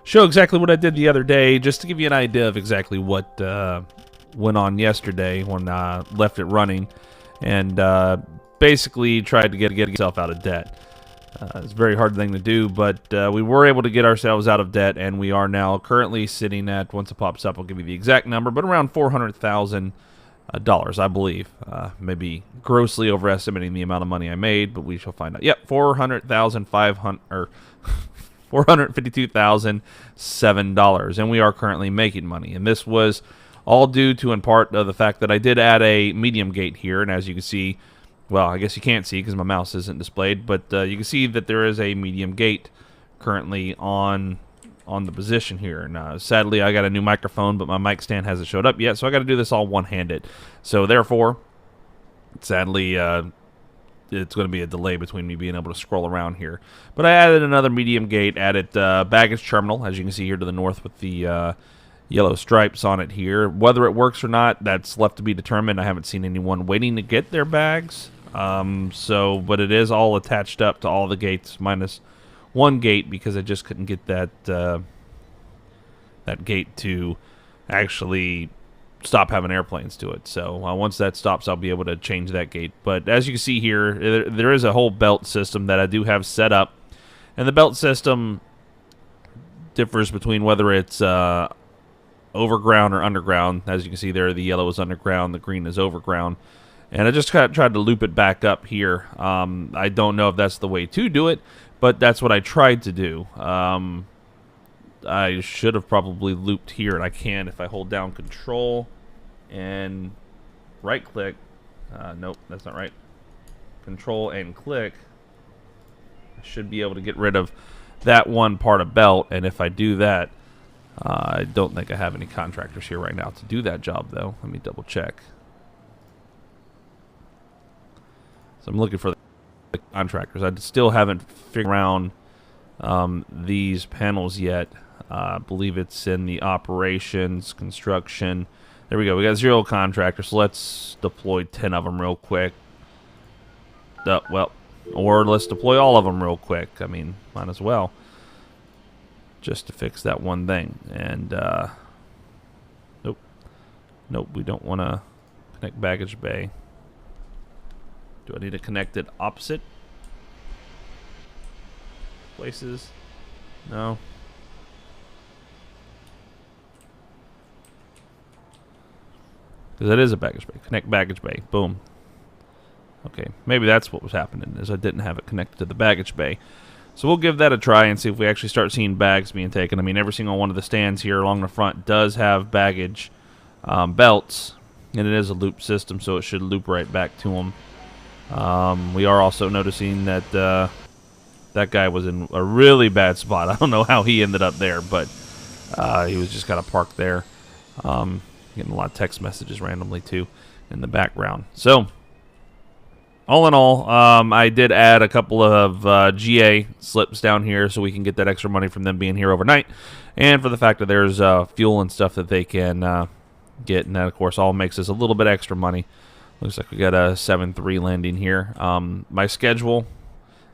show exactly what I did the other day, just to give you an idea of exactly what went on yesterday when I left it running, and basically tried to get yourself out of debt. It's a very hard thing to do, but we were able to get ourselves out of debt, and we are now currently sitting at, once it pops up, I'll give you the exact number, but around $400,000, I believe. Maybe grossly overestimating the amount of money I made, but we shall find out. Yep, $452,007, and we are currently making money. And this was all due to, in part, the fact that I did add a medium gate here, and as you can see, well, I guess you can't see because my mouse isn't displayed, but you can see that there is a medium gate currently on the position here. And sadly, I got a new microphone, but my mic stand hasn't showed up yet, so I got to do this all one-handed. So therefore, sadly, it's going to be a delay between me being able to scroll around here. But I added another medium gate, added baggage terminal, as you can see here to the north with the yellow stripes on it here. Whether it works or not, that's left to be determined. I haven't seen anyone waiting to get their bags. But it is all attached up to all the gates minus one gate because I just couldn't get that gate to actually stop having airplanes to it. So once that stops, I'll be able to change that gate. But as you can see here, there is a whole belt system that I do have set up, and the belt system differs between whether it's overground or underground. As you can see there, the yellow is underground, the green is overground. And I just tried to loop it back up here. I don't know if that's the way to do it, but that's what I tried to do. I should have probably looped here, and I can if I hold down Control and right-click. Nope, that's not right. Control and click. I should be able to get rid of that one part of belt, and if I do that, I don't think I have any contractors here right now to do that job, though. Let me double check. So I'm looking for the contractors. I still haven't figured around these panels yet. I believe it's in the operations, construction. There we go. We got 0 contractors, so let's deploy 10 of them real quick. Well, or let's deploy all of them real quick. I mean, might as well. Just to fix that one thing. And, nope, we don't want to connect baggage bay. Do I need to connect it opposite places? No. Because that is a baggage bay. Connect baggage bay. Boom. Okay, maybe that's what was happening, is I didn't have it connected to the baggage bay. So we'll give that a try and see if we actually start seeing bags being taken. I mean, every single one of the stands here along the front does have baggage belts, and it is a loop system, so it should loop right back to them. We are also noticing that that guy was in a really bad spot. I don't know how he ended up there, but he was just kind of parked there. Getting a lot of text messages randomly, too, in the background. So, all in all, I did add a couple of GA slips down here so we can get that extra money from them being here overnight. And for the fact that there's fuel and stuff that they can get. And that, of course, all makes us a little bit extra money. Looks like we got a 7-3 landing here. My schedule,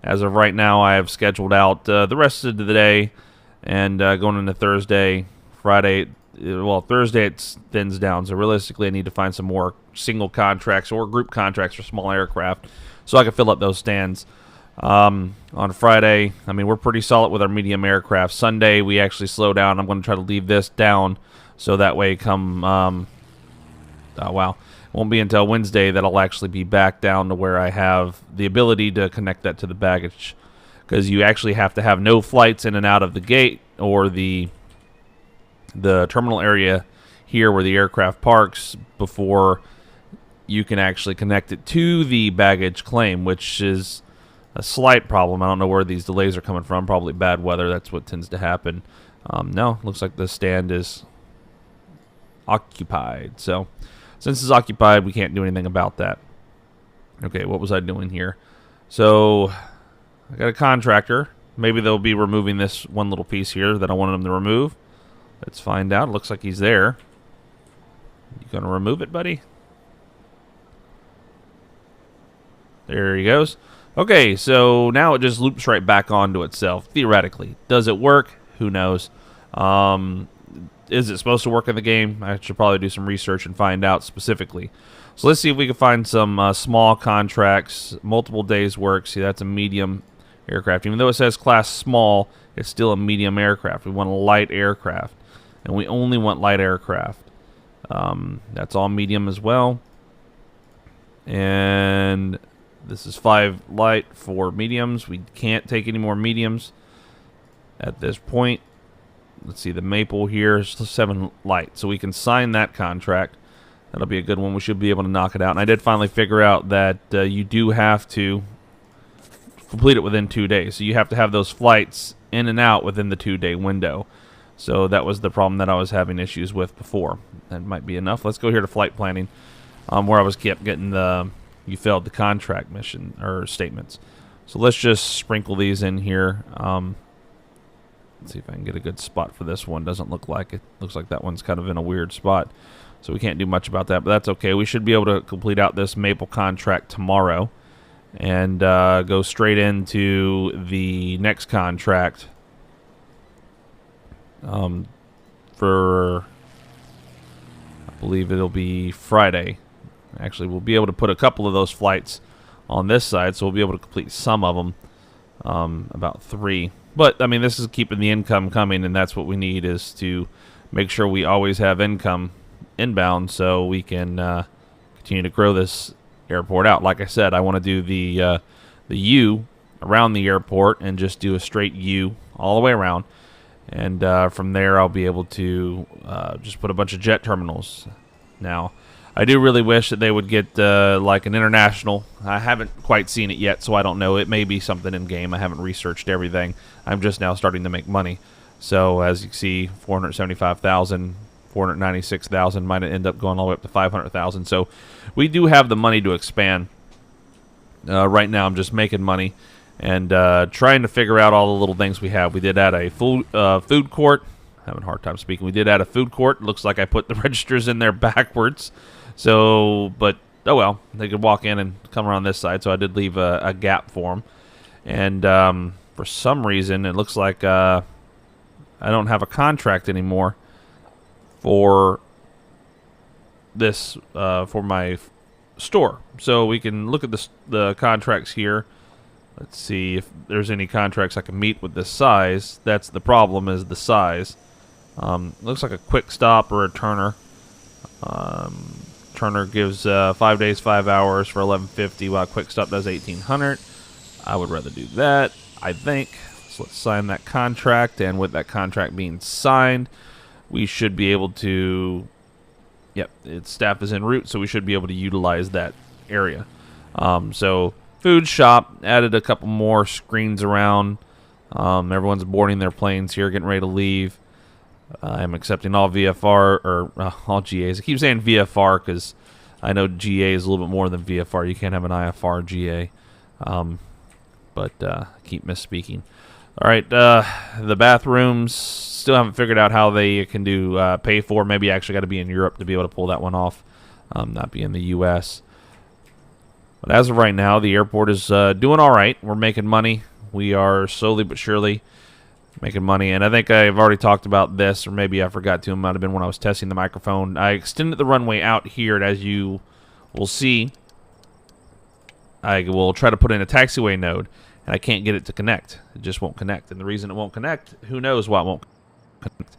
as of right now, I have scheduled out the rest of the day and going into Thursday, Friday. Well, Thursday it thins down, so realistically I need to find some more single contracts or group contracts for small aircraft so I can fill up those stands. On Friday, I mean, we're pretty solid with our medium aircraft. Sunday, we actually slow down. I'm going to try to leave this down so that way come, wow, it won't be until Wednesday that I'll actually be back down to where I have the ability to connect that to the baggage, because you actually have to have no flights in and out of the gate or the terminal area here where the aircraft parks before you can actually connect it to the baggage claim, which is a slight problem. I don't know where these delays are coming from. Probably bad weather. That's what tends to happen. No, looks like the stand is occupied. So since it's occupied, we can't do anything about that. Okay, what was I doing here? So I got a contractor. Maybe they'll be removing this one little piece here that I wanted them to remove. Let's find out. It looks like he's there. You gonna remove it, buddy? There he goes. Okay, so now it just loops right back onto itself, theoretically. Does it work? Who knows? Is it supposed to work in the game? I should probably do some research and find out specifically. So let's see if we can find some small contracts, multiple days work. See, that's a medium aircraft. Even though it says class small, it's still a medium aircraft. We want a light aircraft, and we only want light aircraft. That's all medium as well. And this is 5 light for mediums. We can't take any more mediums at this point. Let's see, the Maple here is 7 light, so we can sign that contract. That'll be a good one. We should be able to knock it out. And I did finally figure out that you do have to complete it within 2 days. So you have to have those flights in and out within the 2-day window. So that was the problem that I was having issues with before. That might be enough. Let's go here to flight planning, where I was kept getting the you failed the contract mission or statements. So let's just sprinkle these in here. Let's see if I can get a good spot for this one. Doesn't look like it. Looks like that one's kind of in a weird spot. So we can't do much about that, but that's okay. We should be able to complete out this Maple contract tomorrow and go straight into the next contract for, I believe it'll be Friday. Actually, we'll be able to put a couple of those flights on this side, so we'll be able to complete some of them, about 3. But, I mean, this is keeping the income coming, and that's what we need, is to make sure we always have income inbound so we can continue to grow this airport out. Like I said, I want to do the U around the airport and just do a straight U all the way around. And from there, I'll be able to just put a bunch of jet terminals. Now, I do really wish that they would get like an international. I haven't quite seen it yet, so I don't know. It may be something in game. I haven't researched everything. I'm just now starting to make money. So as you see, 475,000, 496,000 might end up going all the way up to 500,000. So we do have the money to expand. Right now, I'm just making money and trying to figure out all the little things we have. We did add a food court. Having a hard time speaking. We did add a food court. Looks like I put the registers in there backwards. So, but, oh well. They could walk in and come around this side. So I did leave a gap for them. And for some reason, it looks like I don't have a contract anymore for this, for my store. So we can look at the contracts here. Let's see if there's any contracts I can meet with this size. That's the problem, is the size. Looks like a quick stop or a Turner. Turner gives 5 days, 5 hours for 1150, while quick stop does 1800. I would rather do that, I think. So let's sign that contract, and with that contract being signed, we should be able to. Yep, its staff is en route, so we should be able to utilize that area. So food shop, added a couple more screens around. Everyone's boarding their planes here, getting ready to leave. I'm accepting all VFR, or all GAs. I keep saying VFR because I know GA is a little bit more than VFR. You can't have an IFR GA. But I keep misspeaking. All right, the bathrooms, still haven't figured out how they can do pay for. Maybe I actually got to be in Europe to be able to pull that one off, not be in the U.S. But as of right now, the airport is doing all right. We're making money. We are slowly but surely making money. And I think I've already talked about this, or maybe I forgot to. It might have been when I was testing the microphone. I extended the runway out here, and as you will see, I will try to put in a taxiway node, and I can't get it to connect. It just won't connect. And the reason it won't connect, who knows why it won't connect.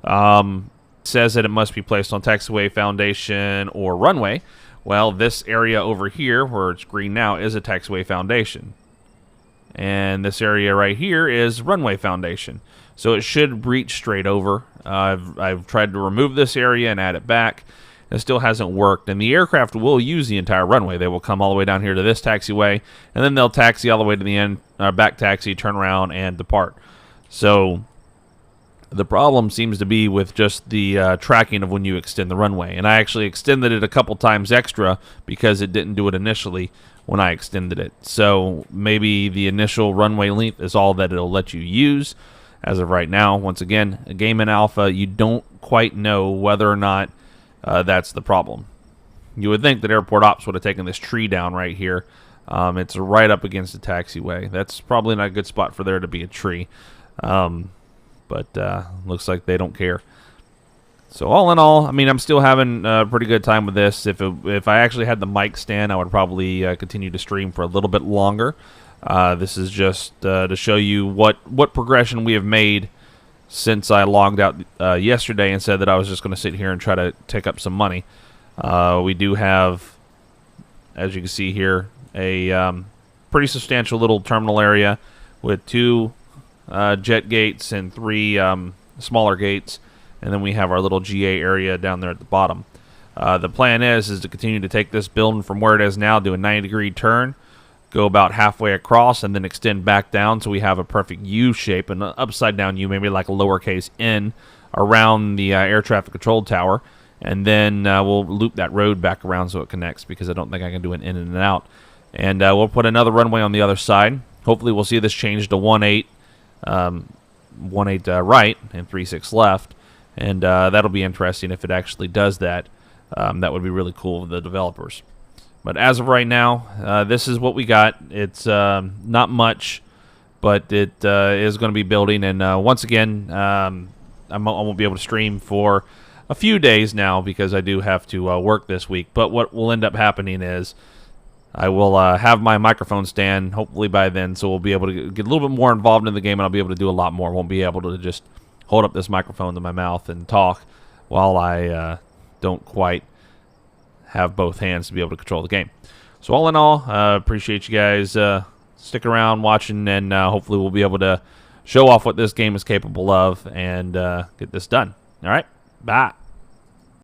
It says that it must be placed on taxiway foundation or runway. Well, this area over here, where it's green now, is a taxiway foundation. And this area right here is runway foundation. So it should reach straight over. I've tried to remove this area and add it back. It still hasn't worked. And the aircraft will use the entire runway. They will come all the way down here to this taxiway, and then they'll taxi all the way to the end, back taxi, turn around, and depart. So the problem seems to be with just the tracking of when you extend the runway. And I actually extended it a couple times extra because it didn't do it initially when I extended it. So maybe the initial runway length is all that it'll let you use. As of right now, once again, a game in alpha, you don't quite know whether or not that's the problem. You would think that Airport Ops would have taken this tree down right here. It's right up against the taxiway. That's probably not a good spot for there to be a tree. but looks like they don't care. So all in all, I mean, I'm still having a pretty good time with this. If I actually had the mic stand, I would probably continue to stream for a little bit longer. This is just to show you what progression we have made since I logged out yesterday and said that I was just going to sit here and try to take up some money. We do have, as you can see here, a pretty substantial little terminal area with 2 jet gates and 3 smaller gates. And then we have our little GA area down there at the bottom. The plan is to continue to take this building from where it is now, do a 90-degree turn, go about halfway across, and then extend back down so we have a perfect U shape, an upside-down U, maybe like a lowercase n, around the air traffic control tower. And then we'll loop that road back around so it connects, because I don't think I can do an in and an out. And we'll put another runway on the other side. Hopefully we'll see this change to 1-8 right and 3-6 left. And that'll be interesting if it actually does that. That would be really cool for the developers. But as of right now, this is what we got. It's not much, but it is going to be building. And once again, I won't be able to stream for a few days now because I do have to work this week. But what will end up happening is I will have my microphone stand hopefully by then, so we'll be able to get a little bit more involved in the game, and I'll be able to do a lot more. Won't be able to just hold up this microphone to my mouth and talk while I don't quite have both hands to be able to control the game. So all in all, appreciate you guys sticking around, watching, and hopefully we'll be able to show off what this game is capable of and get this done. All right, bye.